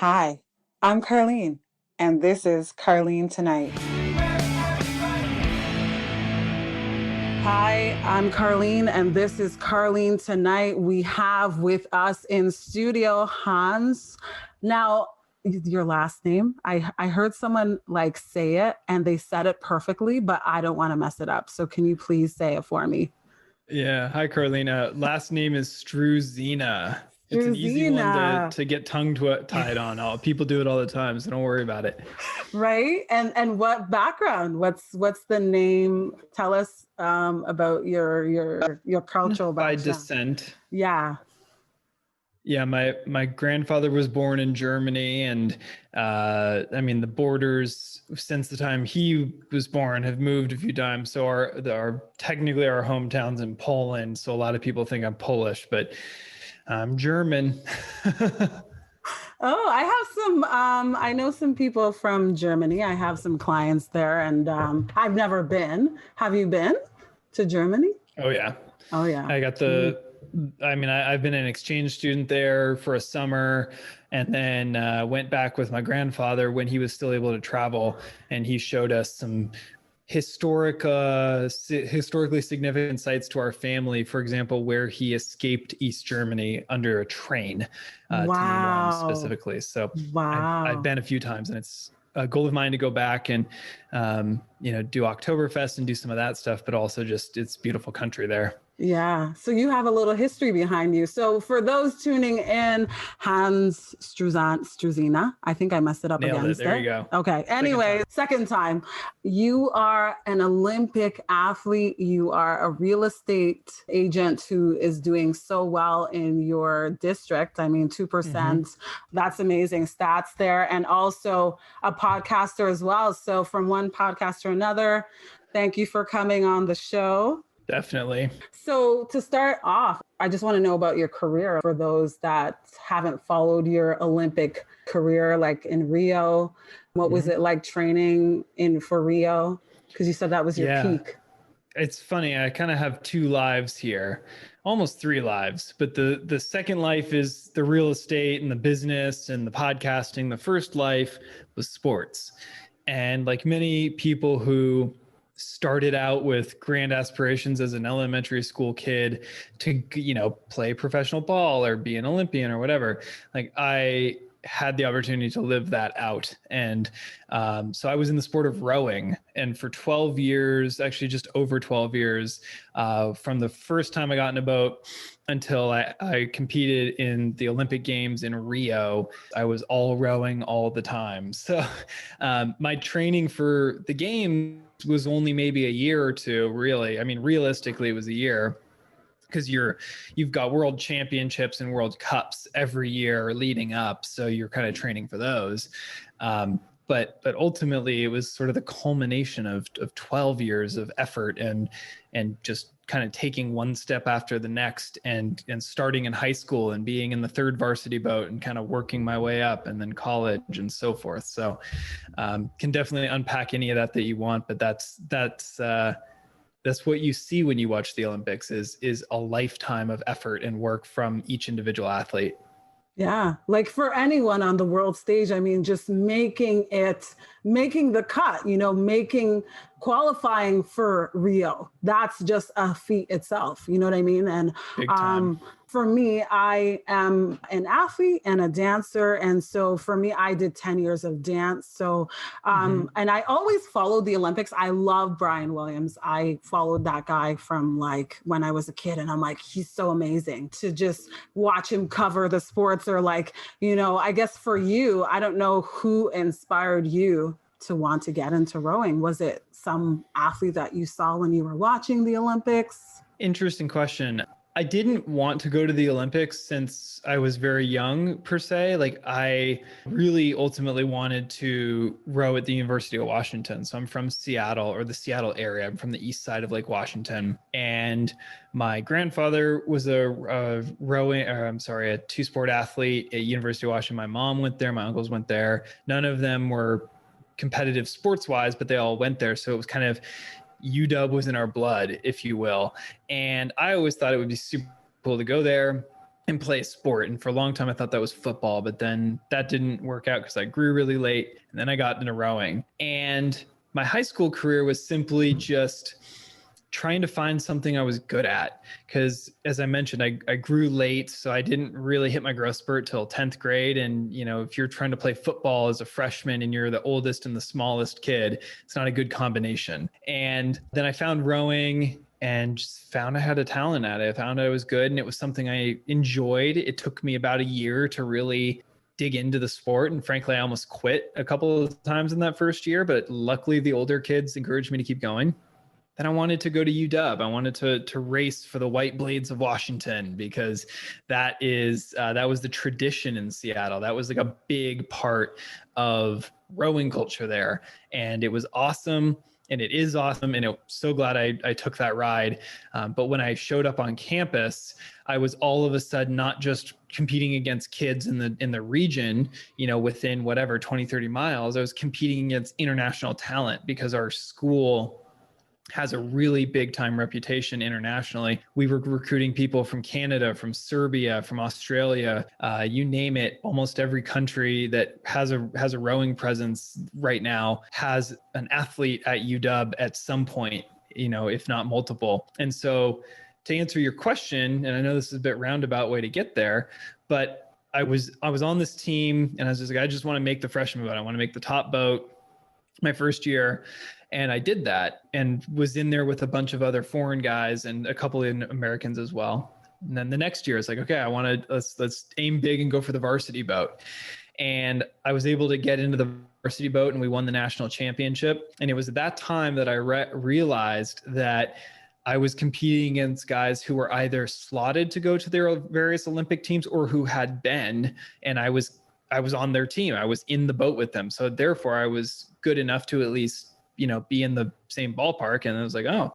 Hi, I'm Carlene, and this is Carlene Tonight. Hi, I'm Carlene, and this is Carlene Tonight. We have with us in studio Hans. Now, your last name, I heard someone like say it and they said it perfectly, but I don't want to mess it up. So can you please say it for me? Yeah. Hi, Carlina. Last name is Struzyna. It's an easy one to Struzyna, to get tied on. People do it all the time, so don't worry about it. right? And what background? What's the name? Tell us about your cultural By background. descent. Yeah. Yeah, my grandfather was born in Germany, and the borders since the time he was born have moved a few times. So our technically our hometowns in Poland. So a lot of people think I'm Polish, but I'm German. Oh, I have some, I know some people from Germany. I have some clients there, and I've never been. Have you been to Germany? Oh yeah. Oh, yeah. I got I've been an exchange student there for a summer, and then went back with my grandfather when he was still able to travel, and he showed us some historically significant sites to our family. For example, where he escaped East Germany under a train, to New Ulm Wow. specifically. So I've Wow. been a few times, and it's a goal of mine to go back and do Oktoberfest and do some of that stuff, but also just it's beautiful country there. Yeah. So you have a little history behind you. So for those tuning in, Hans Struzina, I think I messed it up Nailed again. it. There you go. Okay. Second Anyway, time. second time. You are an Olympic athlete. You are a real estate agent who is doing so well in your district. I mean, 2%. That's amazing stats there. And also a podcaster as well. So from one podcast to another, thank you for coming on the show. Definitely. So, to start off, I just want to know about your career for those that haven't followed your Olympic career, like in Rio. What was it like training in for Rio? Because you said that was your Yeah. peak. It's funny. I kind of have two lives here, almost three lives. But the second life is the real estate and the business and the podcasting. The first life was sports. And like many people who started out with grand aspirations as an elementary school kid to, play professional ball or be an Olympian or whatever, like I had the opportunity to live that out. And so I was in the sport of rowing. And for 12 years, actually just over 12 years, from the first time I got in a boat until I competed in the Olympic Games in Rio, I was all rowing all the time. So my training for the game was only maybe a year or two, really. I mean, realistically, it was a year, because you've got world championships and world cups every year leading up, so you're kind of training for those. But ultimately, it was sort of the culmination of 12 years of effort and just kind of taking one step after the next, and starting in high school and being in the third varsity boat and kind of working my way up, and then college and so forth. So can definitely unpack any of that you want, but that's what you see when you watch the Olympics is a lifetime of effort and work from each individual athlete. Yeah, like for anyone on the world stage, I mean, just making the cut, qualifying for Rio. That's just a feat itself. You know what I mean? And Big time. for me, I am an athlete and a dancer. And so for me, I did 10 years of dance. So, and I always followed the Olympics. I love Brian Williams. I followed that guy from like when I was a kid. And I'm like, he's so amazing to just watch him cover the sports, or like, I guess for you, I don't know who inspired you to want to get into rowing. Was it some athlete that you saw when you were watching the Olympics? Interesting question. I didn't want to go to the Olympics since I was very young, per se. Like, I really ultimately wanted to row at the University of Washington. So I'm from Seattle, or the Seattle area. I'm from the east side of Lake Washington. And my grandfather was a two-sport athlete at University of Washington. My mom went there. My uncles went there. None of them were competitive sports-wise, but they all went there. So it was kind of UW was in our blood, if you will. And I always thought it would be super cool to go there, and play a sport. And for a long time, I thought that was football, but then that didn't work out because I grew really late. And then I got into rowing. And my high school career was simply just trying to find something I was good at. Because as I mentioned, I grew late, so I didn't really hit my growth spurt till 10th grade. And, you know, if you're trying to play football as a freshman and you're the oldest and the smallest kid, it's not a good combination. And then I found rowing and just found I had a talent at it. I found I was good and it was something I enjoyed. It took me about a year to really dig into the sport. And frankly, I almost quit a couple of times in that first year, but luckily the older kids encouraged me to keep going. Then I wanted to go to UW. I wanted to race for the White Blades of Washington because that was the tradition in Seattle. That was like a big part of rowing culture there. And it was awesome. And it is awesome. And I'm so glad I took that ride. But when I showed up on campus, I was all of a sudden not just competing against kids in the region, you know, within whatever, 20, 30 miles. I was competing against international talent because our school has a really big time reputation internationally. We were recruiting people from Canada, from Serbia, from Australia, you name it. Almost every country that has a rowing presence right now has an athlete at UW at some point, you know, if not multiple. And so to answer your question, and I know this is a bit roundabout way to get there, but I was on this team and I was just like, I just want to make the freshman boat. I want to make the top boat my first year. And I did that and was in there with a bunch of other foreign guys and a couple of Americans as well. And then the next year it's like, okay, let's aim big and go for the varsity boat. And I was able to get into the varsity boat and we won the national championship. And it was at that time that I realized that I was competing against guys who were either slotted to go to their various Olympic teams or who had been, and I was on their team. I was in the boat with them. So therefore I was good enough to at least, you know, be in the same ballpark. And I was like, oh,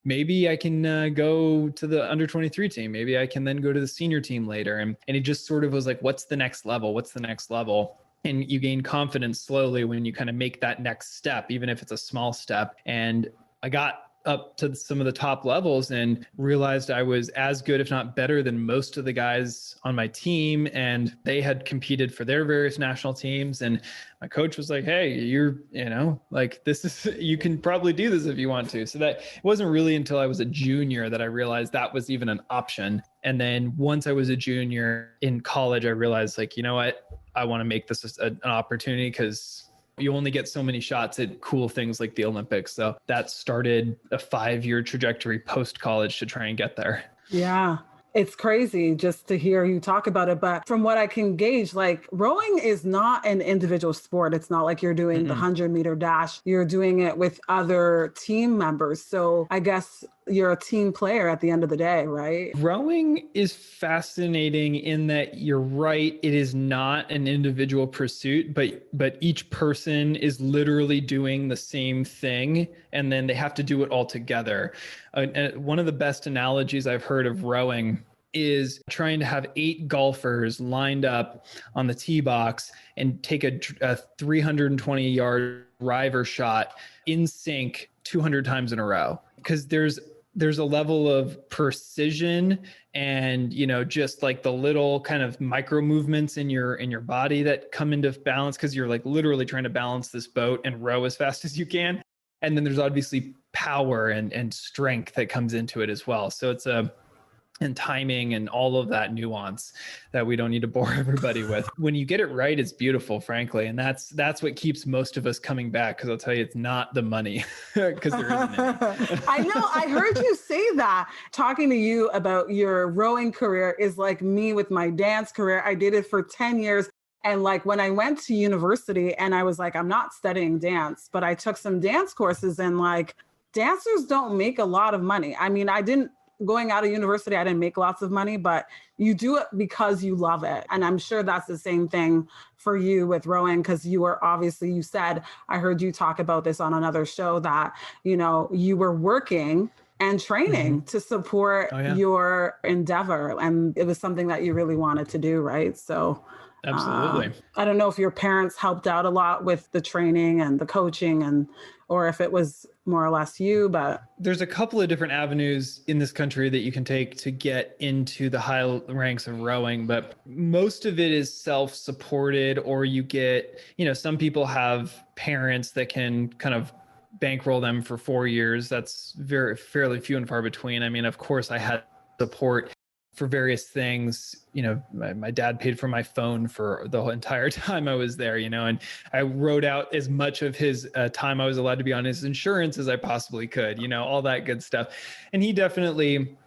maybe I can go to the under 23 team. Maybe I can then go to the senior team later. And it just sort of was like, what's the next level? What's the next level? And you gain confidence slowly when you kind of make that next step, even if it's a small step. And I got up to some of the top levels and realized I was as good, if not better than most of the guys on my team. And they had competed for their various national teams. And my coach was like, hey, you can probably do this if you want to. So that it wasn't really until I was a junior that I realized that was even an option. And then once I was a junior in college, I realized like, you know what, I want to make this an opportunity because you only get so many shots at cool things like the Olympics. So that started a 5-year trajectory post-college to try and get there. Yeah. It's crazy just to hear you talk about it. But from what I can gauge, like rowing is not an individual sport. It's not like you're doing the 100-meter dash. You're doing it with other team members. So I guess you're a team player at the end of the day, right? Rowing is fascinating in that you're right. It is not an individual pursuit, but each person is literally doing the same thing. And then they have to do it all together. One of the best analogies I've heard of rowing is trying to have 8 golfers lined up on the tee box and take a 320-yard driver shot in sync 200 times in a row. Because there's a level of precision and, you know, just like the little kind of micro movements in your body that come into balance because you're like literally trying to balance this boat and row as fast as you can. And then there's obviously power and strength that comes into it as well. So and timing and all of that nuance that we don't need to bore everybody with. When you get it right, it's beautiful, frankly. And that's what keeps most of us coming back. Cause I'll tell you, it's not the money because there isn't any. I know. I heard you say that. Talking to you about your rowing career is like me with my dance career. I did it for 10 years. And like when I went to university and I was like, I'm not studying dance, but I took some dance courses and like dancers don't make a lot of money. I mean, going out of university, I didn't make lots of money, but you do it because you love it. And I'm sure that's the same thing for you with rowing, because you said, I heard you talk about this on another show that, you know, you were working and training to support your endeavor. And it was something that you really wanted to do, right? So Absolutely. I don't know if your parents helped out a lot with the training and the coaching or if it was more or less you, but there's a couple of different avenues in this country that you can take to get into the high ranks of rowing, but most of it is self-supported, or you get, some people have parents that can kind of bankroll them for 4 years. That's fairly few and far between. I mean, of course I had support for various things. My dad paid for my phone for the whole entire time I was there, and I wrote out as much of his time I was allowed to be on his insurance as I possibly could, all that good stuff. And he definitely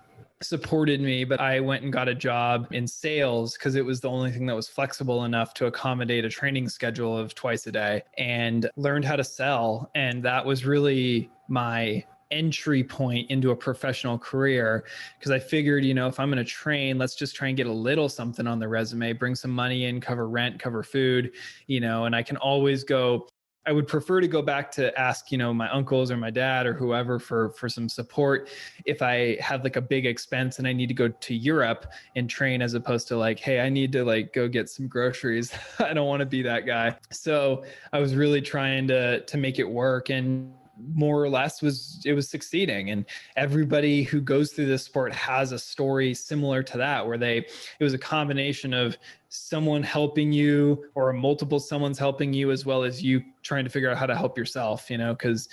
supported me, but I went and got a job in sales because it was the only thing that was flexible enough to accommodate a training schedule of twice a day, and learned how to sell. And that was really my entry point into a professional career, because I figured, if I'm going to train, let's just try and get a little something on the resume, bring some money in, cover rent, cover food, and I can always go. I would prefer to go back to ask, my uncles or my dad or whoever for some support if I have like a big expense and I need to go to Europe and train, as opposed to like, hey, I need to like go get some groceries. I don't want to be that guy. So I was really trying to make it work, and more or less it was succeeding. And everybody who goes through this sport has a story similar to that, where it was a combination of someone helping you or multiple someone's helping you, as well as you trying to figure out how to help yourself, because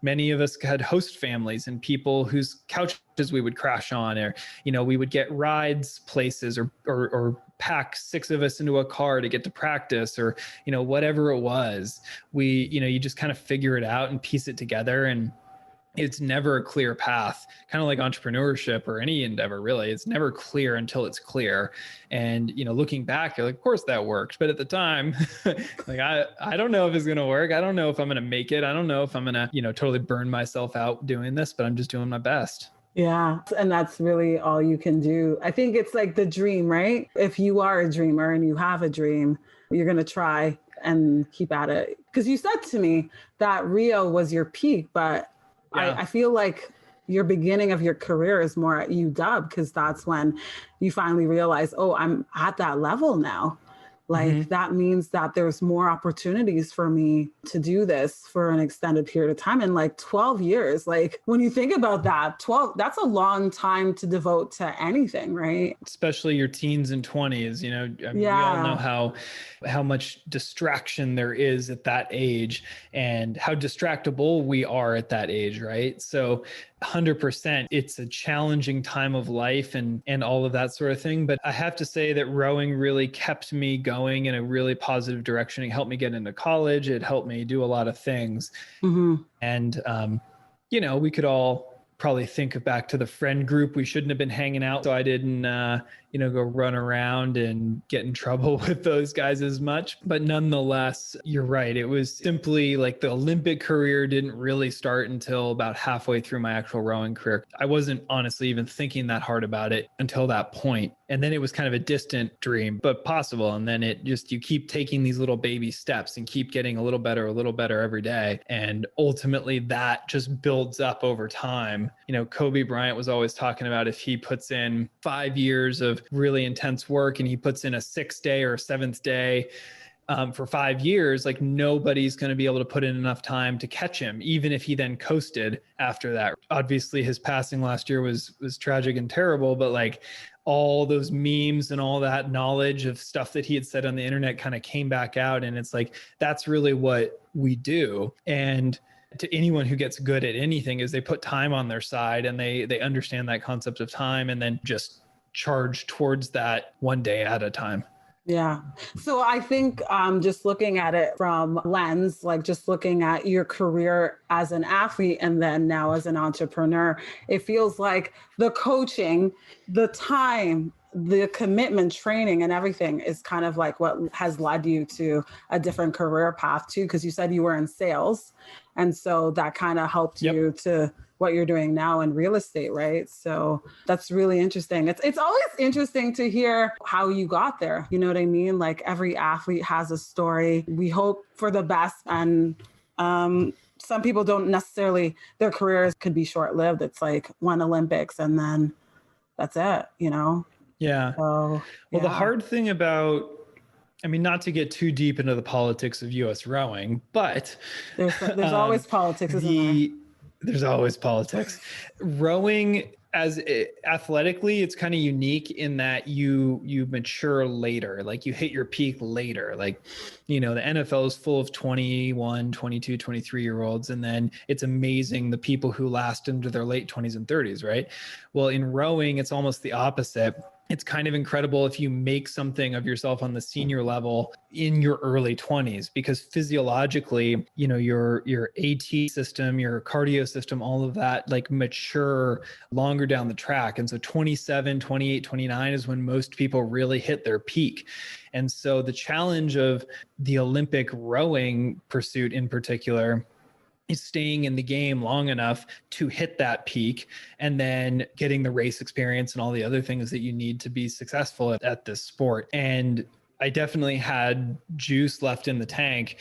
many of us had host families and people whose couches we would crash on, or, we would get rides places or pack 6 of us into a car to get to practice, or, whatever it was. You just kind of figure it out and piece it together. And it's never a clear path, kind of like entrepreneurship or any endeavor, really. It's never clear until it's clear. And, looking back, you're like, of course that worked. But at the time, like, I don't know if it's going to work. I don't know if I'm going to make it. I don't know if I'm going to, totally burn myself out doing this, but I'm just doing my best. Yeah. And that's really all you can do. I think it's like the dream, right? If you are a dreamer and you have a dream, you're going to try and keep at it. Because you said to me that Rio was your peak, but yeah. I feel like your beginning of your career is more at UW, because that's when you finally realize, oh, I'm at that level now. Like that means that there's more opportunities for me to do this for an extended period of time. And like 12 years, like when you think about that, that's a long time to devote to anything, right? Especially your teens and 20s, we all know how much distraction there is at that age and how distractible we are at that age, right? So 100%, it's a challenging time of life and all of that sort of thing. But I have to say that rowing really kept me going in a really positive direction. It helped me get into college. It helped me do a lot of things. And, we could all probably think back to the friend group we shouldn't have been hanging out. So I didn't, go run around and get in trouble with those guys as much. But nonetheless, you're right. It was simply like the Olympic career didn't really start until about halfway through my actual rowing career. I wasn't honestly even thinking that hard about it until that point. And then it was kind of a distant dream, but possible. And then you keep taking these little baby steps and keep getting a little better every day. And ultimately that just builds up over time. Kobe Bryant was always talking about if he puts in 5 years of really intense work and he puts in a 6th day or a 7th day for 5 years, like nobody's going to be able to put in enough time to catch him, even if he then coasted after that. Obviously his passing last year was tragic and terrible, but like all those memes and all that knowledge of stuff that he had said on the internet kind of came back out. And it's like, that's really what we do. And to anyone who gets good at anything is they put time on their side and they understand that concept of time and then just charge towards that one day at a time. Yeah. So I think just looking at it from lens, like just looking at your career as an athlete and then now as an entrepreneur, it feels like the coaching, the time, the commitment, training and everything is kind of like what has led you to a different career path too, because you said you were in sales. And so that kind of helped you to what you're doing now in real estate, right? So that's really interesting. It's always interesting to hear how you got there. You know what I mean? Like every athlete has a story. We hope for the best. And some people don't necessarily, their careers could be short-lived. It's like one Olympics and then that's it, Yeah. So, well, the hard thing about I mean, not to get too deep into the politics of U.S. rowing, but There's always politics, isn't there? There's always politics. Rowing athletically, it's kind of unique in that you mature later, like you hit your peak later. Like, the NFL is full of 21, 22, 23 year olds. And then it's amazing the people who last into their late 20s and 30s, right? Well, in rowing, it's almost the opposite. It's kind of incredible if you make something of yourself on the senior level in your early 20s, because physiologically, your AT system, your cardio system, all of that like mature longer down the track. And so 27, 28, 29 is when most people really hit their peak. And so the challenge of the Olympic rowing pursuit in particular is staying in the game long enough to hit that peak, and then getting the race experience and all the other things that you need to be successful at this sport. And I definitely had juice left in the tank,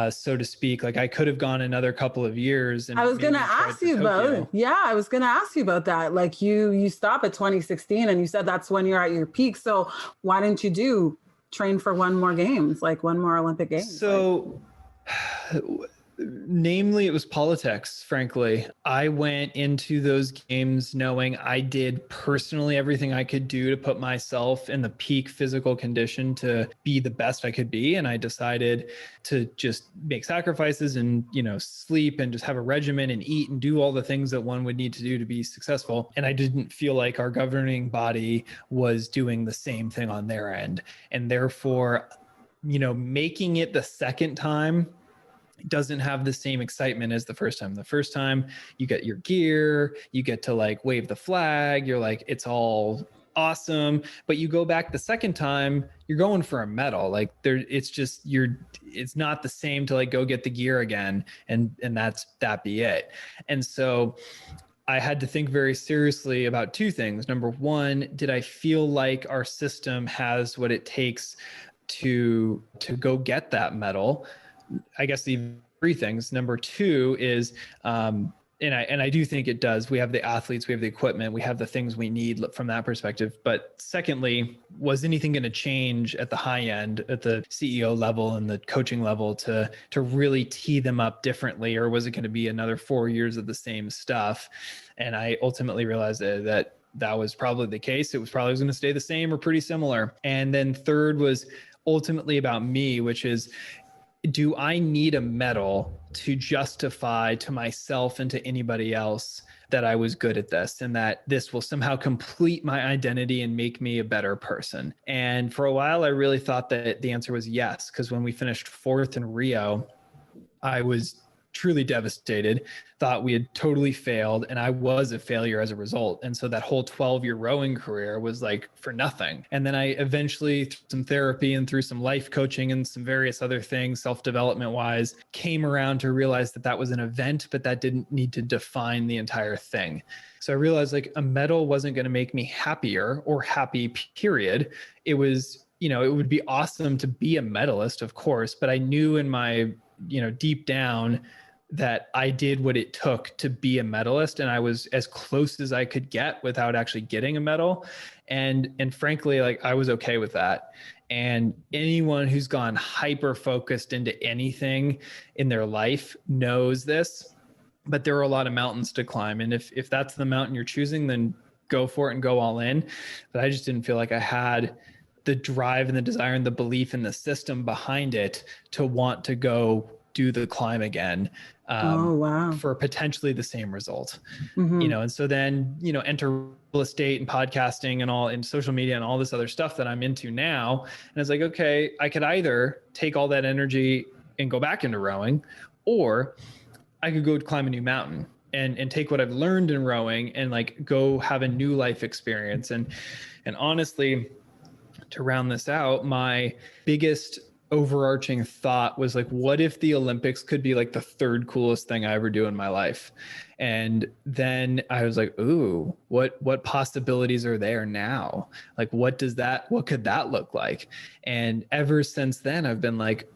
so to speak. Like, I could have gone another couple of years. And I was going to ask you about, I was going to ask you about that. Like, you stop at 2016 and you said that's when you're at your peak. So why didn't you train for one more Olympic games? So namely, it was politics, frankly. I went into those games knowing I did personally everything I could do to put myself in the peak physical condition to be the best I could be. And I decided to just make sacrifices and, sleep and just have a regimen and eat and do all the things that one would need to do to be successful. And I didn't feel like our governing body was doing the same thing on their end. And therefore, making it the second time doesn't have the same excitement as the first time. The first time you get your gear, you get to like wave the flag, you're like, it's all awesome. But you go back the second time, you're going for a medal. Like it's not the same to like go get the gear again and that be it. And so I had to think very seriously about two things. Number one, did I feel like our system has what it takes to go get that medal? I guess the three things. Number two is, and I do think it does. We have the athletes, we have the equipment, we have the things we need from that perspective. But secondly, was anything going to change at the high end, at the CEO level and the coaching level to really tee them up differently? Or was it going to be another 4 years of the same stuff? And I ultimately realized that was probably the case. It was probably going to stay the same or pretty similar. And then third was ultimately about me, which is, do I need a medal to justify to myself and to anybody else that I was good at this and that this will somehow complete my identity and make me a better person? And for a while, I really thought that the answer was yes, because when we finished fourth in Rio, I was truly devastated, thought we had totally failed, and I was a failure as a result. And so that whole 12-year rowing career was like for nothing. And then I eventually, through some therapy and through some life coaching and some various other things, self-development wise, came around to realize that was an event, but that didn't need to define the entire thing. So I realized like a medal wasn't going to make me happier or happy, period. It was, it would be awesome to be a medalist, of course, but I knew in my, deep down that I did what it took to be a medalist, and I was as close as I could get without actually getting a medal. And frankly, like, I was okay with that. And anyone who's gone hyper focused into anything in their life knows this, but there are a lot of mountains to climb. And if that's the mountain you're choosing, then go for it and go all in. But I just didn't feel like I had the drive and the desire and the belief in the system behind it to want to go do the climb again, for potentially the same result. Mm-hmm. And so then, enter real estate and podcasting and all, and social media and all this other stuff that I'm into now. And it's like, okay, I could either take all that energy and go back into rowing, or I could go climb a new mountain and take what I've learned in rowing and like go have a new life experience. And honestly, to round this out, my biggest overarching thought was like, what if the Olympics could be like the third coolest thing I ever do in my life? And then I was like, ooh, what possibilities are there now? Like, what could that look like? And ever since then, I've been like,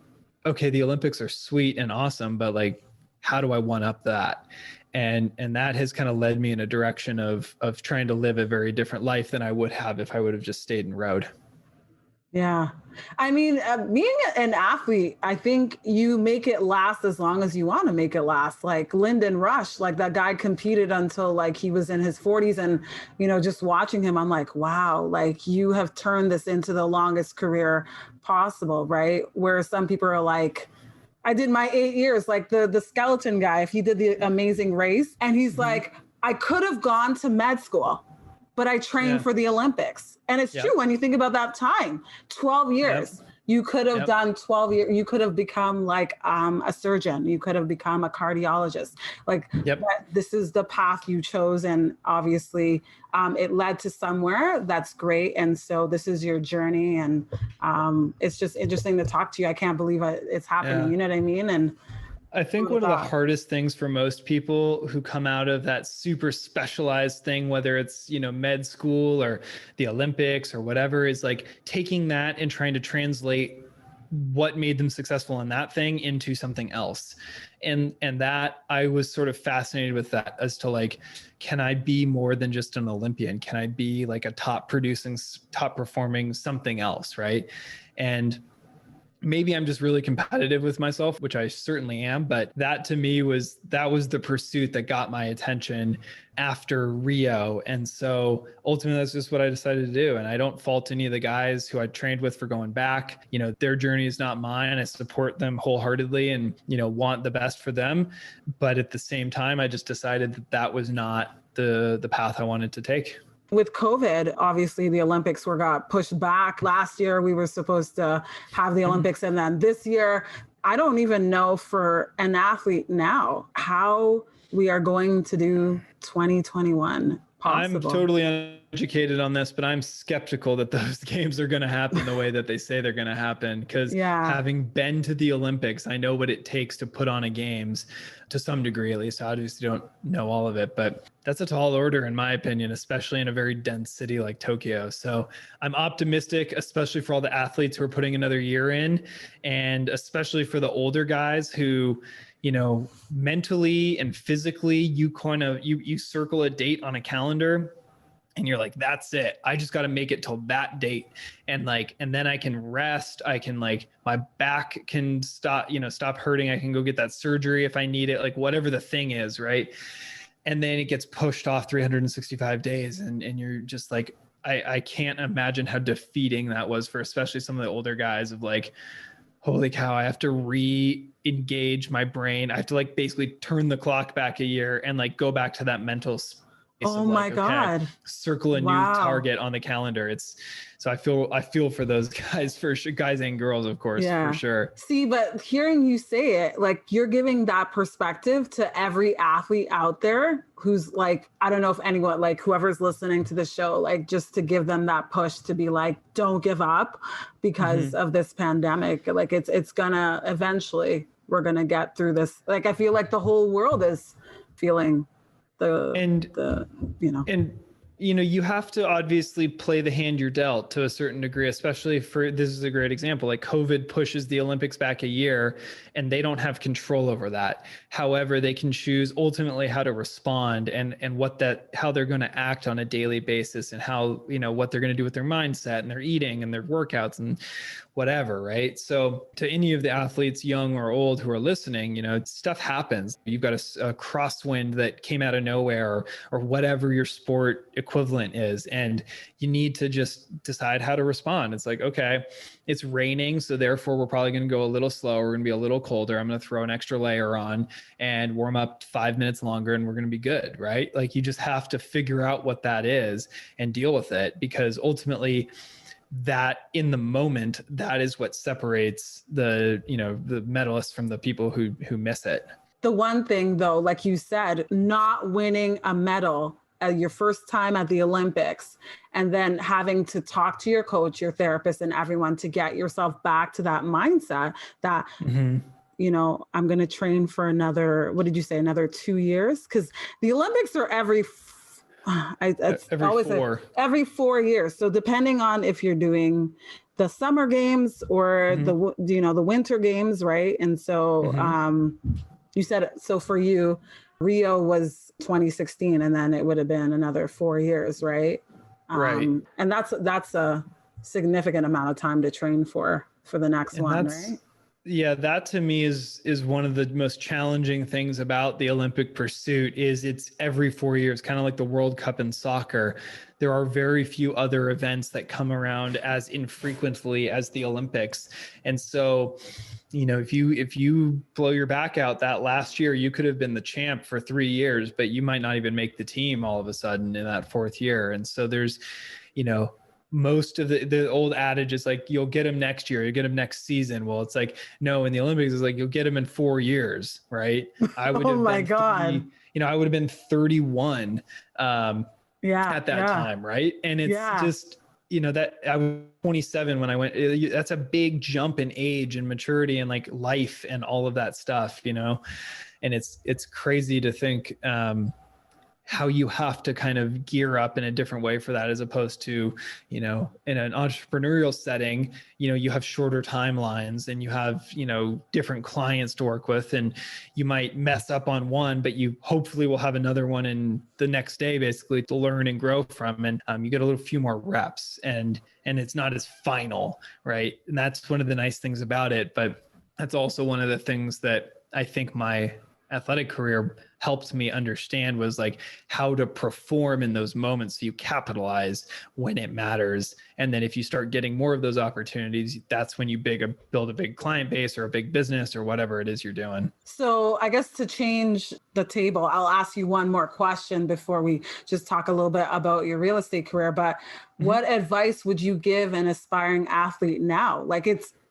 okay, the Olympics are sweet and awesome, but like, how do I one up that? And that has kind of led me in a direction of trying to live a very different life than I would have if I would have just stayed and rowed. Yeah. I mean, being an athlete, I think you make it last as long as you want to make it last. Like Lyndon Rush, like that guy competed until like he was in his 40s. And, just watching him, I'm like, wow, like you have turned this into the longest career possible, right? Where some people are like, I did my 8 years, like the skeleton guy, if he did the Amazing Race, and he's like, I could have gone to med school, but I trained for the Olympics. And it's true when you think about that time, 12 years. You could have done 12 years. You could have become like a surgeon. You could have become a cardiologist. Like this is the path you chose. And obviously it led to somewhere that's great. And so this is your journey. And it's just interesting to talk to you. I can't believe it's happening. You know what I mean? And I think one of the hardest things for most people who come out of that super specialized thing, whether it's, med school or the Olympics or whatever, is like taking that and trying to translate what made them successful in that thing into something else. And that I was sort of fascinated with that as to like, can I be more than just an Olympian? Can I be like a top performing something else? Right. And maybe I'm just really competitive with myself, which I certainly am. But that to me was the pursuit that got my attention after Rio. And so ultimately that's just what I decided to do. And I don't fault any of the guys who I trained with for going back. Their journey is not mine. I support them wholeheartedly and, want the best for them. But at the same time, I just decided that was not the path I wanted to take. With COVID, obviously the Olympics got pushed back. Last year, we were supposed to have the Olympics. And then this year, I don't even know for an athlete now how we are going to do 2021 possible. I'm totally uneducated on this, but I'm skeptical that those games are going to happen the way that they say they're going to happen. Because having been to the Olympics, I know what it takes to put on a games to some degree, at least. I obviously don't know all of it, but that's a tall order in my opinion, especially in a very dense city like Tokyo. So I'm optimistic, especially for all the athletes who are putting another year in, and especially for the older guys who, mentally and physically, you circle a date on a calendar and you're like, that's it. I just got to make it till that date. And then I can rest. I can my back can stop hurting. I can go get that surgery if I need it, like whatever the thing is. Right. And then it gets pushed off 365 days. And you're just like, I can't imagine how defeating that was for especially some of the older guys of like, holy cow, I have to re-engage my brain. I have to basically turn the clock back a year and go back to that mental space. Oh my God. Circle a new target on the calendar. So I feel for those guys, for sure, guys and girls, of course, for sure. See, but hearing you say it, you're giving that perspective to every athlete out there who's I don't know if anyone, whoever's listening to the show, just to give them that push to be don't give up because of this pandemic. It's gonna eventually, we're gonna get through this. I feel like the whole world is feeling you have to obviously play the hand you're dealt to a certain degree, especially this is a great example. COVID pushes the Olympics back a year and they don't have control over that. However, they can choose ultimately how to respond and how they're going to act on a daily basis and how, what they're going to do with their mindset and their eating and their workouts and whatever. Right. So to any of the athletes, young or old, who are listening, stuff happens. You've got a crosswind that came out of nowhere or whatever your sport equivalent is. And you need to just decide how to respond. It's okay, it's raining. So therefore we're probably going to go a little slower. We're going to be a little colder. I'm going to throw an extra layer on and warm up 5 minutes longer and we're going to be good. Right. You just have to figure out what that is and deal with it, because ultimately that in the moment, that is what separates the medalists from the people who miss it. The one thing though, like you said, not winning a medal at your first time at the Olympics, and then having to talk to your coach, your therapist, and everyone to get yourself back to that mindset that, I'm going to train for another 2 years? Because the Olympics are every 4 years. So depending on if you're doing the summer games or the winter games, right? And so you said, so for you, Rio was 2016, and then it would have been another 4 years, right? Right. And that's a significant amount of time to train for the next And one, that's, right? yeah, that to me is one of the most challenging things about the Olympic pursuit is it's every 4 years, kind of like the World Cup in soccer. There are very few other events that come around as infrequently as the Olympics. And so, if you blow your back out that last year, you could have been the champ for 3 years, but you might not even make the team all of a sudden in that fourth year. And so there's, most of the old adage is like, you'll get him next year, you'll get him next season. Well, it's like, no, in the Olympics, it's like, you'll get him in 4 years, right? I would Oh have my been God. I would have been 31 Yeah. at that Yeah. time, right? And it's Yeah. just, that I was 27 when I went. That's a big jump in age and maturity and like life and all of that stuff, and it's crazy to think how you have to kind of gear up in a different way for that, as opposed to, in an entrepreneurial setting, you have shorter timelines and you have, different clients to work with, and you might mess up on one, but you hopefully will have another one in the next day, basically, to learn and grow from. And you get a little few more reps, and it's not as final, right? And that's one of the nice things about it. But that's also one of the things that I think my athletic career helped me understand, was like how to perform in those moments so you capitalize when it matters. And then if you start getting more of those opportunities, that's when you build a big client base or a big business or whatever it is you're doing. So I guess to change the table, I'll ask you one more question before we just talk a little bit about your real estate career. But what advice would you give an aspiring athlete now? Like,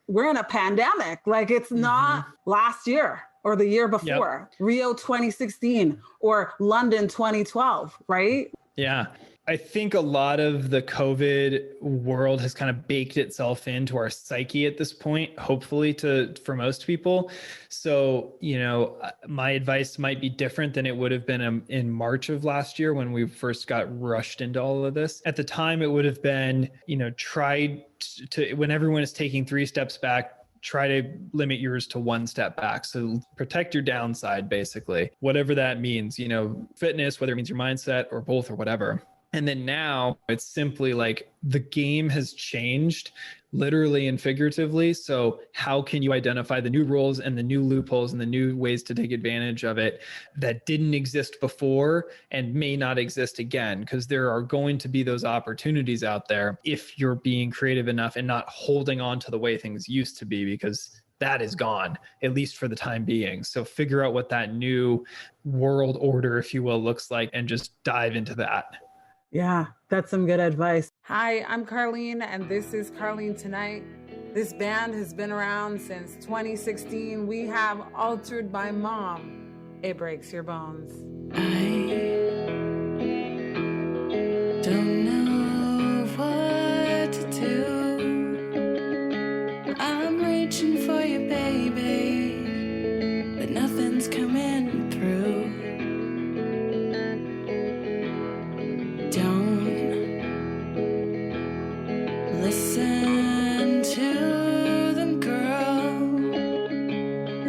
we're in a pandemic, like it's not last year or the year before, Rio 2016 or London 2012, right? Yeah. I think a lot of the COVID world has kind of baked itself into our psyche at this point, hopefully for most people. So, my advice might be different than it would have been in March of last year when we first got rushed into all of this. At the time, it would have been, try to, when everyone is taking 3 steps back, try to limit yours to 1 step back. So protect your downside, basically, whatever that means, fitness, whether it means your mindset or both or whatever. And then now it's simply like the game has changed, literally and figuratively. So how can you identify the new rules and the new loopholes and the new ways to take advantage of it that didn't exist before and may not exist again? Because there are going to be those opportunities out there if you're being creative enough and not holding on to the way things used to be, because that is gone, at least for the time being. So figure out what that new world order, if you will, looks like, and just dive into that. Yeah, that's some good advice. Hi, I'm Carlene, and this is Carlene Tonight. This band has been around since 2016. We have Altered by Mom. It breaks your bones. I don't know what to do. I'm reaching for you, baby, but nothing's coming through. Don't listen to them, girl.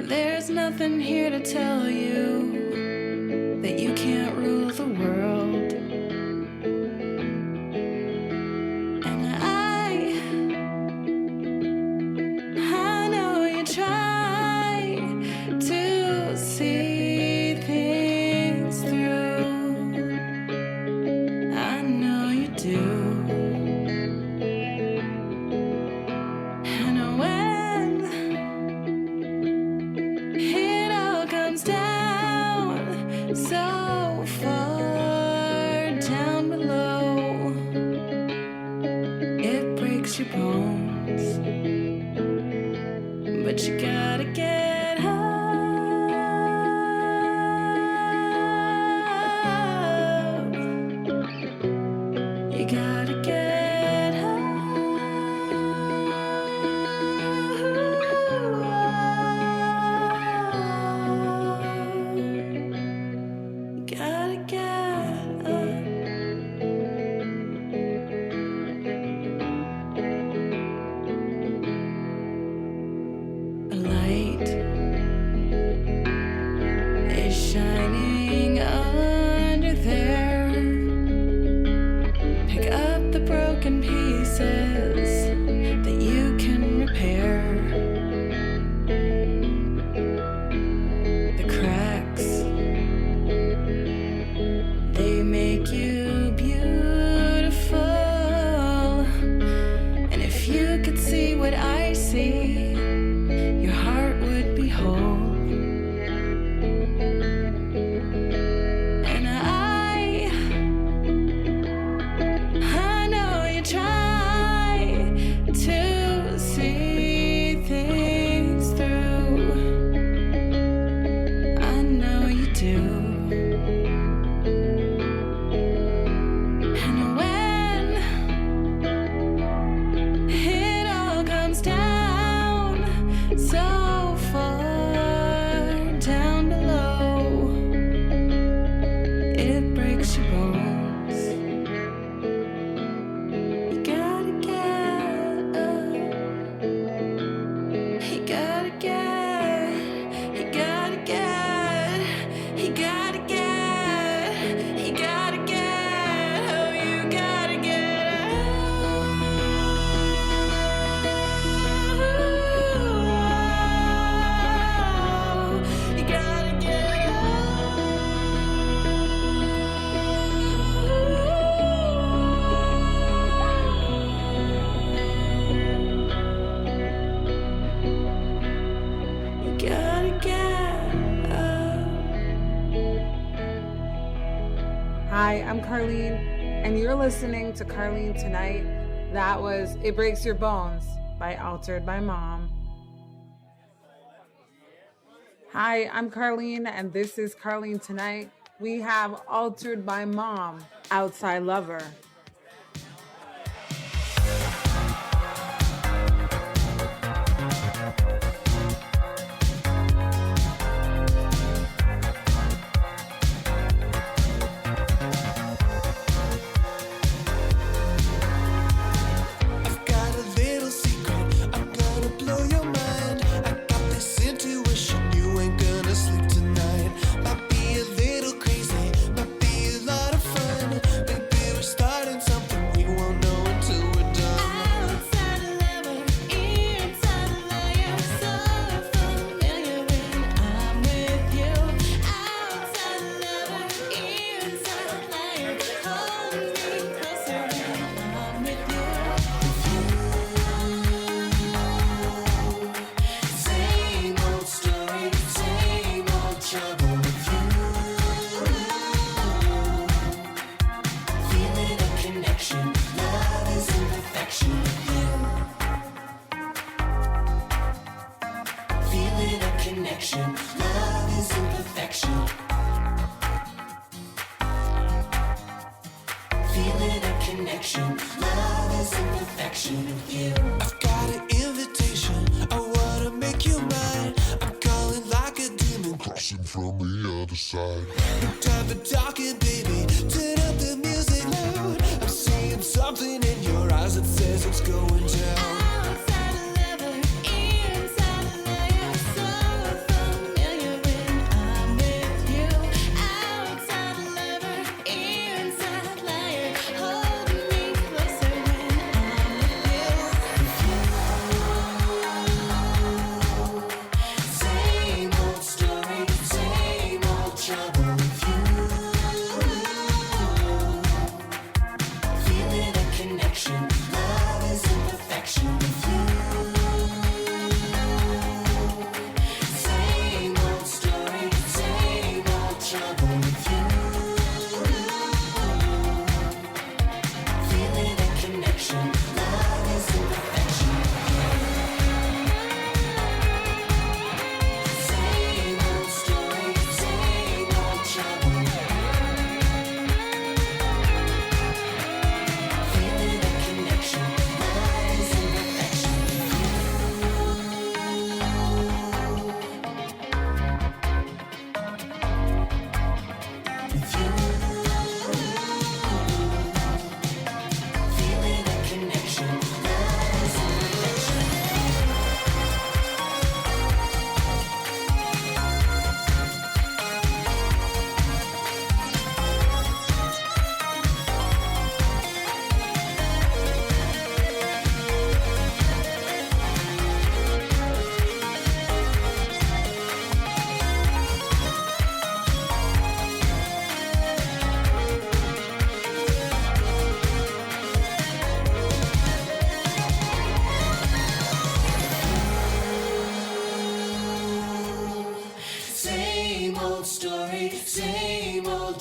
There's nothing here to tell you that you can't rule the world. And I know you try to see things through. I know you do. And when it all comes down so far down below, it breaks your bones, but you gotta get up. You gotta get up. You gotta get up. A light whole. And I know you try to see things through. I know you do. And when it all comes down so far down below, it breaks your bones. You gotta get up. You gotta get. You gotta get. You gotta get. You gotta get. Oh, you gotta get out. You gotta get You gotta get up. Hi, I'm Carlene, and you're listening to Carlene Tonight. That was It Breaks Your Bones by Altered by Mom. Hi, I'm Carlene, and this is Carlene Tonight. We have Altered by Mom, Outside Lover. I've got a little secret, I'm gonna blow your mind. I got this intuition, you ain't gonna sleep tonight. Might be a little crazy, might be a lot of fun. Maybe we're starting something we won't know until we're done. Outside lover, inside layer, so familiar when I'm with you. Outside lover, inside layer, hold me closer when I'm with you. Same old story, same old trouble with you. Feeling a connection, love is imperfection with you. Feeling a connection, love is imperfection. Feeling a connection, love is imperfection with you. I've got an invitation, I wanna make you mine. I'm calling like a demon, crossing from the other side. No time for talking, baby, turn up the music loud. I'm seeing something in your eyes that says it's going down. Outside lover, inside layer, so familiar when I'm with you. Outside lover, inside layer, hold me closer when I'm with you. Same old story, same old trouble with you.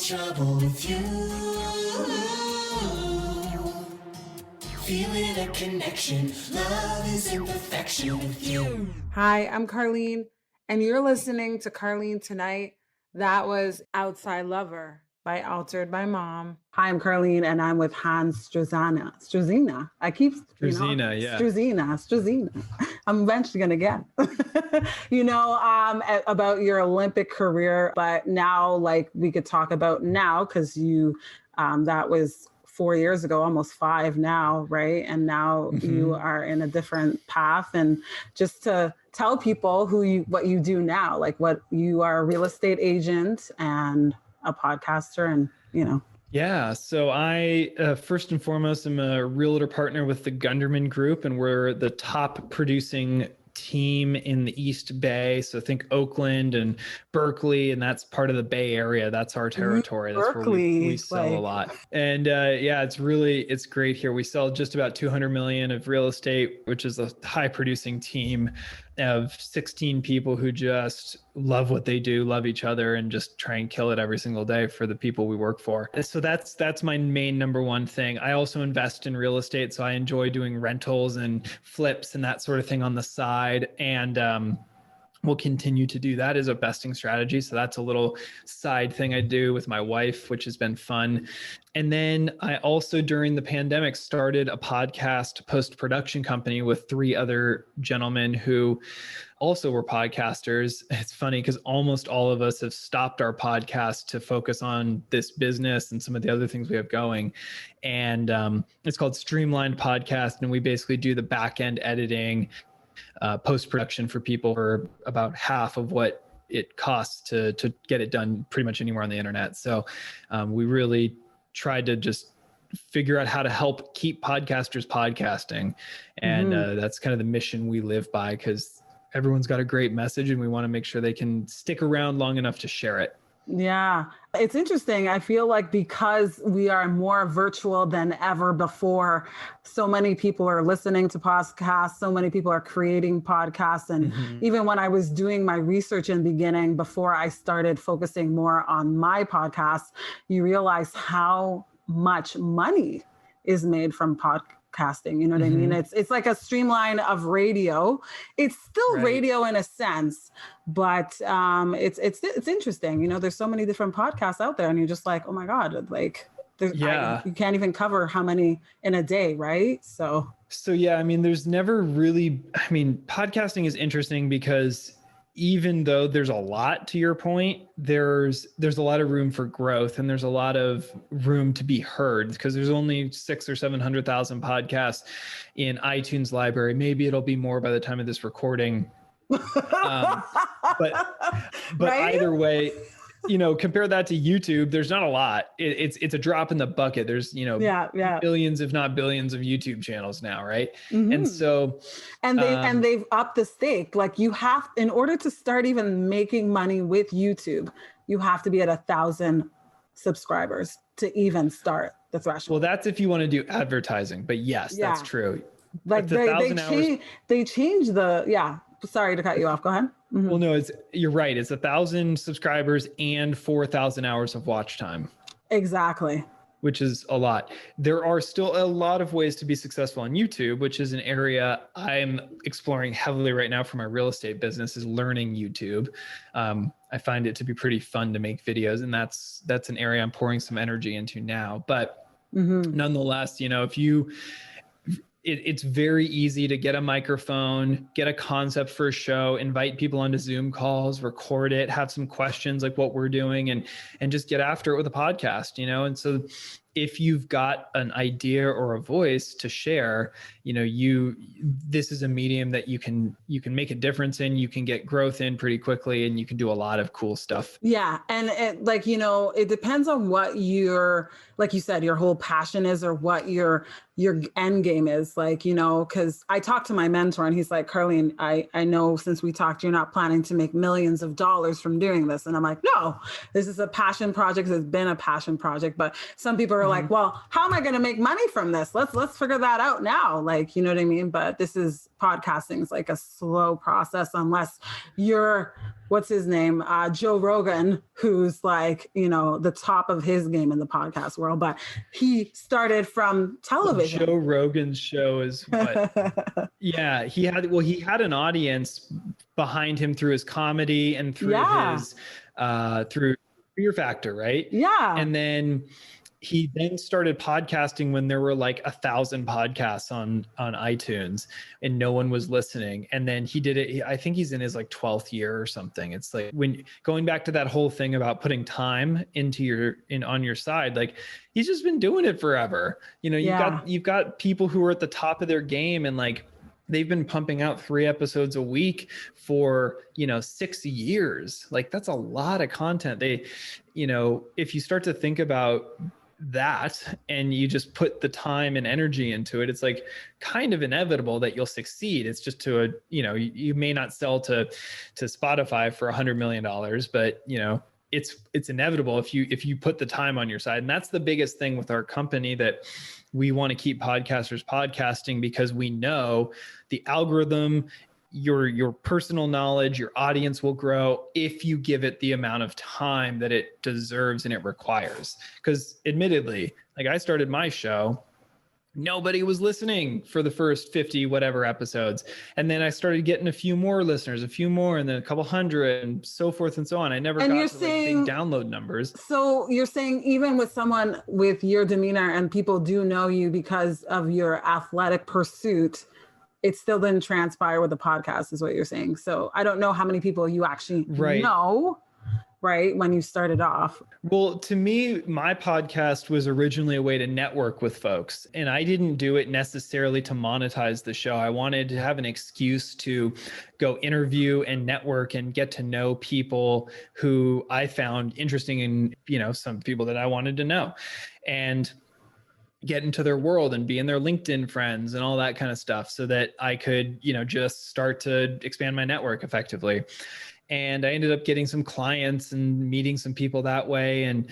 trouble with you. Feeling a connection. Love is imperfection with you. Hi, I'm Carlene, and you're listening to Carlene Tonight. That was Outside Lover by Altered by Mom. Hi, I'm Carlene, and I'm with Hans Struzyna. I keep, Struzyna, yeah. Struzyna. I'm eventually going to get, about your Olympic career, but now, like, we could talk about now, because that was 4 years ago, almost 5 now, right? And now you are in a different path. And just to tell people what you do now, like what you are, a real estate agent and a podcaster, and Yeah. So I, first and foremost, am a realtor partner with the Gunderman Group, and we're the top producing team in the East Bay. So think Oakland and Berkeley, and that's part of the Bay Area. That's our territory. That's Berkeley, where we sell a lot. And it's great here. We sell just about 200 million of real estate, which is a high producing team of 16 people who just love what they do, love each other, and just try and kill it every single day for the people we work for. So that's my main number one thing. I also invest in real estate, so I enjoy doing rentals and flips and that sort of thing on the side. And we'll continue to do that as a vesting strategy. So that's a little side thing I do with my wife, which has been fun. And then I also, during the pandemic, started a podcast post-production company with 3 other gentlemen who also were podcasters. It's funny because almost all of us have stopped our podcast to focus on this business and some of the other things we have going. And it's called Streamlined Podcast. And we basically do the back-end editing, post-production for people for about half of what it costs to get it done pretty much anywhere on the internet. So we really tried to just figure out how to help keep podcasters podcasting. And that's kind of the mission we live by, because everyone's got a great message and we want to make sure they can stick around long enough to share it. Yeah, it's interesting. I feel like because we are more virtual than ever before, so many people are listening to podcasts, so many people are creating podcasts. And even when I was doing my research in the beginning, before I started focusing more on my podcast, you realize how much money is made from podcasting. You know what I mean? It's like a streamline of radio. It's still radio in a sense, but it's interesting. There's so many different podcasts out there, and you're just like, oh my God, like you can't even cover how many in a day, right? So yeah, I mean, there's never really, podcasting is interesting because even though there's a lot, to your point, there's a lot of room for growth, and there's a lot of room to be heard, because there's only 600,000 or 700,000 podcasts in iTunes library. Maybe it'll be more by the time of this recording. But right? Either way, compare that to YouTube. There's not a lot. It's a drop in the bucket. There's, billions, if not billions, of YouTube channels now, right? And so, and they've upped the stake. Like, you have, in order to start even making money with YouTube, you have to be at 1,000 subscribers to even start the threshold. Well, that's if you want to do advertising, but yes, that's true. Like they changed the, sorry to cut you off. Go ahead. Well, no, you're right. It's 1,000 subscribers and 4,000 hours of watch time. Exactly. Which is a lot. There are still a lot of ways to be successful on YouTube, which is an area I'm exploring heavily right now for my real estate business, is learning YouTube. I find it to be pretty fun to make videos, and that's an area I'm pouring some energy into now. But nonetheless, it's very easy to get a microphone, get a concept for a show, invite people onto Zoom calls, record it, have some questions like what we're doing, and just get after it with a podcast, And so if you've got an idea or a voice to share, this is a medium that you can make a difference in, you can get growth in pretty quickly, and you can do a lot of cool stuff. Yeah. And it depends on what like you said, your whole passion is, or what your end game is, because I talked to my mentor, and he's like, Carlene, I know since we talked, you're not planning to make millions of dollars from doing this. And I'm like, no, this is a passion project. It's been a passion project. But some people are like, well, how am I going to make money from this? Let's figure that out now. Like, you know what I mean? But podcasting is like a slow process, unless you're what's his name? Joe Rogan, who's like, the top of his game in the podcast world, but he started from television. Joe Rogan's show is what? Yeah, he had an audience behind him through his comedy and through his through Fear Factor, right? Yeah. And then he then started podcasting when there were like 1,000 podcasts on iTunes and no one was listening. And then he did it. I think he's in his like 12th year or something. It's like when going back to that whole thing about putting time into on your side, like he's just been doing it forever. You've got people who are at the top of their game and like, they've been pumping out 3 episodes a week for, 6 years. Like that's a lot of content. If you start to think about that and you just put the time and energy into it, it's like kind of inevitable that you'll succeed. It's just you may not sell to Spotify for $100 million, but it's inevitable if you put the time on your side. And that's the biggest thing with our company, that we want to keep podcasters podcasting, because we know the algorithm, your personal knowledge, your audience will grow if you give it the amount of time that it deserves and it requires. Because admittedly, like I started my show, nobody was listening for the first 50 whatever episodes. And then I started getting a few more listeners, a few more, and then a couple hundred, and so forth and so on. I never got to big download numbers. So you're saying even with someone with your demeanor and people do know you because of your athletic pursuit, it still didn't transpire with the podcast, is what you're saying. So I don't know how many people you actually know, right, when you started off. Well, to me, my podcast was originally a way to network with folks, and I didn't do it necessarily to monetize the show. I wanted to have an excuse to go interview and network and get to know people who I found interesting, and some people that I wanted to know, and get into their world and be in their LinkedIn friends and all that kind of stuff, so that I could, just start to expand my network effectively. And I ended up getting some clients and meeting some people that way. And,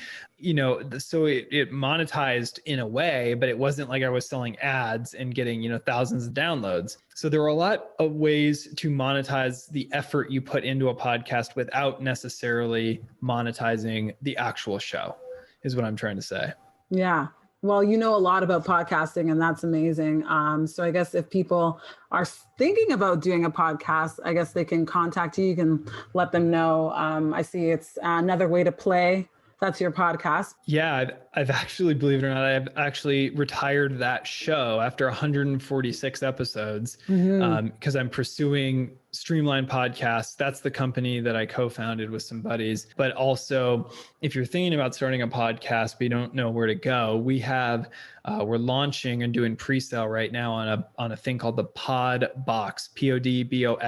so it monetized in a way, but it wasn't like I was selling ads and getting, thousands of downloads. So there were a lot of ways to monetize the effort you put into a podcast without necessarily monetizing the actual show, is what I'm trying to say. Yeah. Well, you know a lot about podcasting, and that's amazing. So I guess if people are thinking about doing a podcast, I guess they can contact you. You can let them know. I see it's Another Way to Play. That's your podcast. Yeah, I've actually, believe it or not, I've actually retired that show after 146 episodes, because I'm pursuing Streamline Podcasts. That's the company that I co-founded with some buddies. But also, if you're thinking about starting a podcast but you don't know where to go, we have we're launching and doing pre-sale right now on a thing called the Podbox,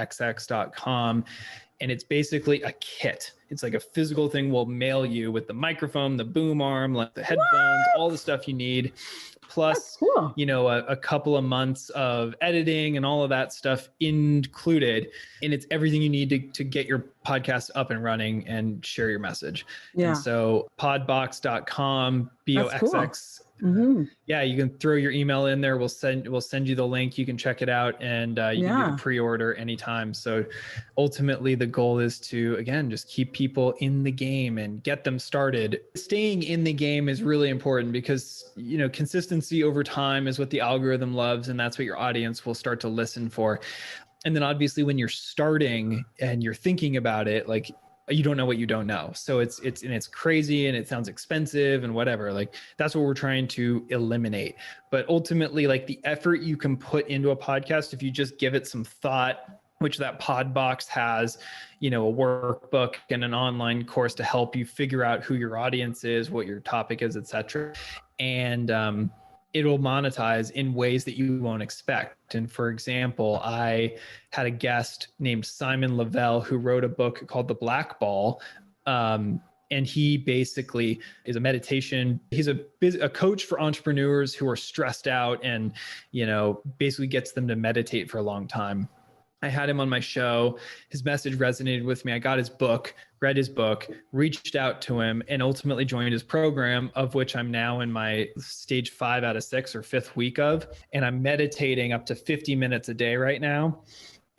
podboxx.com. And it's basically a kit. It's like a physical thing we'll mail you with the microphone, the boom arm, like the headphones, all the stuff you need. Plus, cool. A couple of months of editing and all of that stuff included. And it's everything you need to get your podcast up and running and share your message. Yeah. And so podbox.com, BOXX. Mm-hmm. Yeah, you can throw your email in there. We'll send you the link. You can check it out, and you can do the pre-order anytime. So ultimately the goal is to, again, just keep people in the game and get them started. Staying in the game is really important, because consistency over time is what the algorithm loves, and that's what your audience will start to listen for. And then obviously when you're starting and you're thinking about it, like, you don't know what you don't know. So it's crazy and it sounds expensive and whatever. Like, that's what we're trying to eliminate. But ultimately, like, the effort you can put into a podcast, if you just give it some thought, which that Podbox has, a workbook and an online course to help you figure out who your audience is, what your topic is, etc. And it'll monetize in ways that you won't expect. And for example, I had a guest named Simon Lavelle who wrote a book called The Black Ball. And he basically is a meditation. He's a coach for entrepreneurs who are stressed out, and, basically gets them to meditate for a long time. I had him on my show. His message resonated with me. I got his book, read his book, reached out to him, and ultimately joined his program, of which I'm now in my stage 5 out of 6 or 5th week of. And I'm meditating up to 50 minutes a day right now.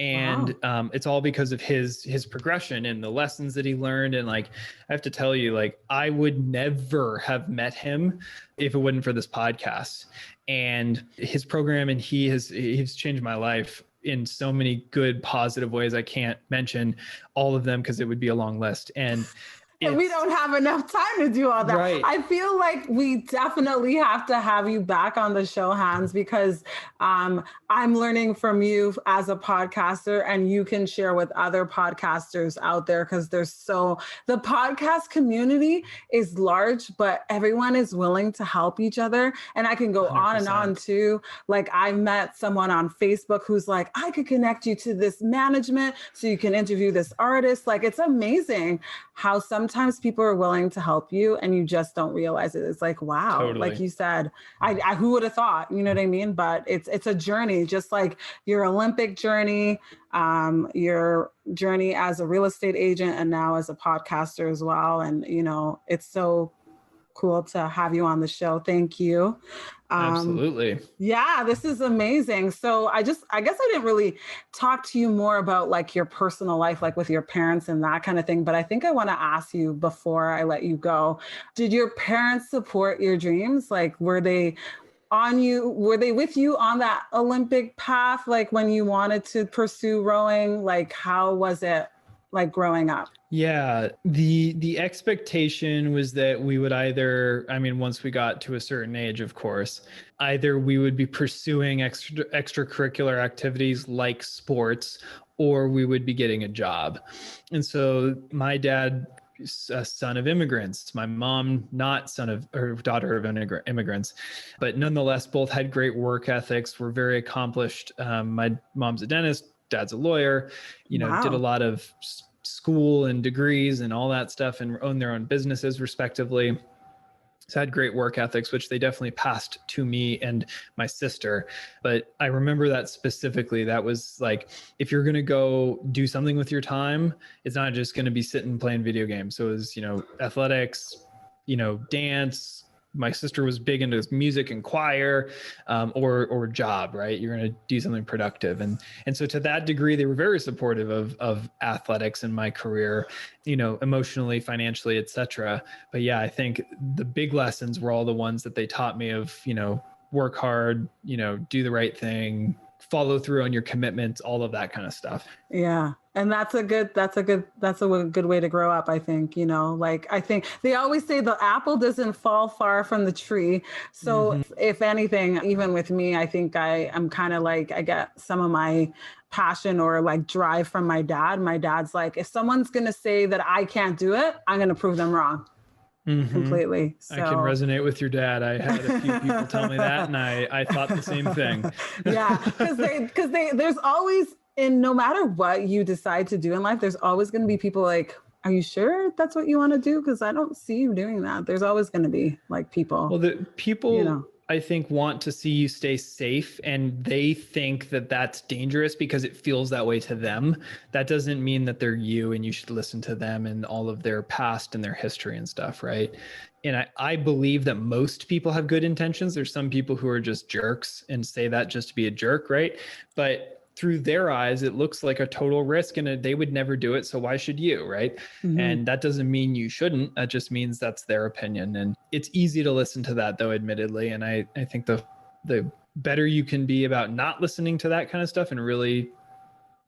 And it's all because of his progression and the lessons that he learned. And like, I have to tell you, like, I would never have met him if it wasn't for this podcast and his program. And he's changed my life in so many good, positive ways. I can't mention all of them because it would be a long list. And we don't have enough time to do all that. Right. I feel like we definitely have to have you back on the show, Hans, because I'm learning from you as a podcaster, and you can share with other podcasters out there, because the podcast community is large, but everyone is willing to help each other. And I can go 100%. On and on too. Like, I met someone on Facebook who's like, I could connect you to this management so you can interview this artist. Like, it's amazing how sometimes people are willing to help you and you just don't realize it. It's like, wow, totally. Like you said, I who would have thought, you know what I mean? But it's a journey, just like your Olympic journey, your journey as a real estate agent, and now as a podcaster as well. And, you know, it's so cool to have you on the show. Thank you. Absolutely. Yeah, this is amazing. So I guess I didn't really talk to you more about like your personal life, like with your parents and that kind of thing. But I think I want to ask you before I let you go, did your parents support your dreams? Like, were they with you on that Olympic path? Like when you wanted to pursue rowing, like how was it like growing up? Yeah, the expectation was that we would either, I mean, once we got to a certain age, of course, either we would be pursuing extracurricular activities like sports, or we would be getting a job. And so my dad, a son of immigrants, my mom, not son of or daughter of immigrants, but nonetheless, both had great work ethics, were very accomplished. My mom's a dentist, dad's a lawyer, Wow. Did a lot of school and degrees and all that stuff and own their own businesses respectively. So had great work ethics, which they definitely passed to me and my sister. But I remember that specifically. That was like, if you're going to go do something with your time, it's not just going to be sitting playing video games. So it was, athletics, dance. My sister was big into music and choir, or job, right? You're going to do something productive. And so to that degree, they were very supportive of athletics in my career, emotionally, financially, et cetera. But yeah, I think the big lessons were all the ones that they taught me of, work hard, do the right thing, follow through on your commitments, all of that kind of stuff. Yeah. And that's a good way to grow up, I think, like, I think they always say the apple doesn't fall far from the tree. So if anything, even with me, I think I'm kind of like, I get some of my passion or like drive from my dad. My dad's like, if someone's going to say that I can't do it, I'm going to prove them wrong. Completely. So. I can resonate with your dad. I had a few people tell me that, and I thought the same thing. Yeah, because there's always, and no matter what you decide to do in life, there's always going to be people like, are you sure that's what you want to do? Because I don't see you doing that. There's always going to be like people. Well, the people, I think, want to see you stay safe, and they think that that's dangerous because it feels that way to them. That doesn't mean that they're you and you should listen to them and all of their past and their history and stuff, right? And I believe that most people have good intentions. There's some people who are just jerks and say that just to be a jerk, right? But through their eyes, it looks like a total risk and they would never do it. So why should you, right? And that doesn't mean you shouldn't. That just means that's their opinion. And it's easy to listen to that, though, admittedly. And I think the better you can be about not listening to that kind of stuff and really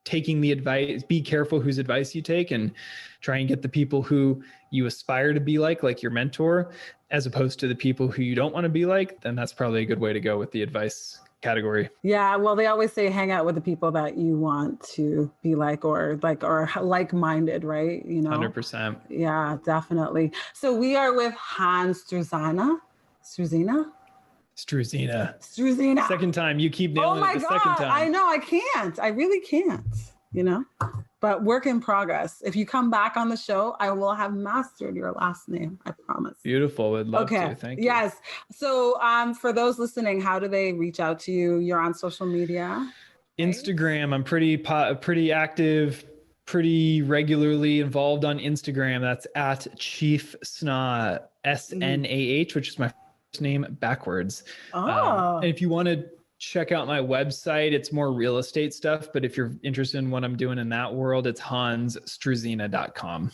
taking the advice, be careful whose advice you take and try and get the people who you aspire to be like your mentor, as opposed to the people who you don't want to be like, then that's probably a good way to go with the advice category. Yeah, well, they always say hang out with the people that you want to be like or like-minded, right? 100%. Yeah, definitely. So we are with Hans Struzyna. Struzyna. Second time. You keep nailing it the second time. I know. I can't. I really can't, but work in progress. If you come back on the show, I will have mastered your last name. I promise. Beautiful. Would love to. Thank you. Yes. So for those listening, how do they reach out to you? You're on social media? Right? Instagram. I'm pretty active, pretty regularly involved on Instagram. That's at Chief Snah, SNAH, which is my first name backwards. And if you want to check out my website. It's more real estate stuff, but if you're interested in what I'm doing in that world, it's hansstruzyna.com.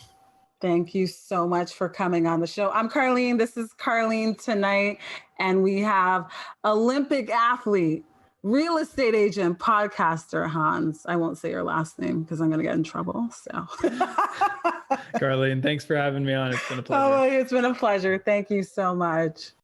Thank you so much for coming on the show. I'm Carlene. This is Carlene Tonight. And we have Olympic athlete, real estate agent, podcaster, Hans. I won't say your last name because I'm going to get in trouble. So, Carlene, thanks for having me on. It's been a pleasure. Oh, it's been a pleasure. Thank you so much.